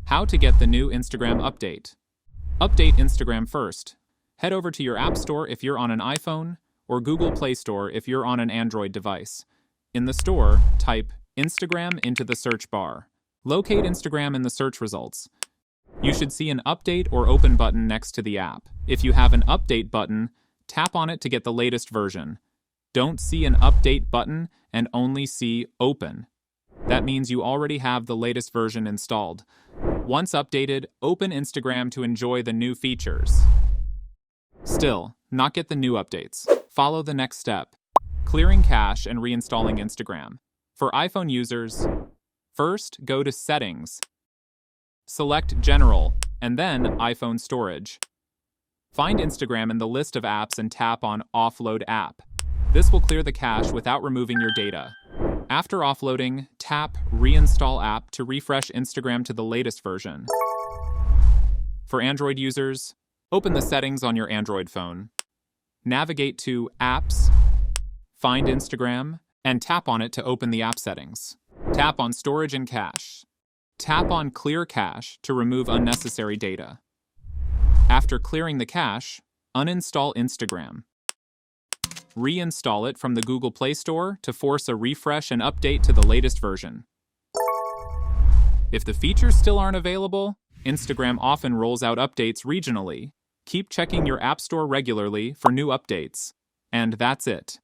How to get the new Instagram update. Update Instagram first. Head over to your App Store if you're on an iPhone, or Google Play Store if you're on an Android device. In the store, type Instagram into the search bar. Locate Instagram in the search results. You should see an Update or Open button next to the app. If you have an Update button, tap on it to get the latest version. Don't see an Update button and only see Open. That means you already have the latest version installed. Once updated, open Instagram to enjoy the new features. Still, not get the new updates. Follow the next step. Clearing cache and reinstalling Instagram. For iPhone users, first go to Settings. Select General, and then iPhone Storage. Find Instagram in the list of apps and tap on Offload App. This will clear the cache without removing your data. After offloading, tap Reinstall App to refresh Instagram to the latest version. For Android users, open the settings on your Android phone. Navigate to Apps, find Instagram, and tap on it to open the app settings. Tap on Storage and Cache. Tap on Clear Cache to remove unnecessary data. After clearing the cache, uninstall Instagram. Reinstall it from the Google Play Store to force a refresh and update to the latest version. If the features still aren't available, Instagram often rolls out updates regionally. Keep checking your App Store regularly for new updates. And that's it.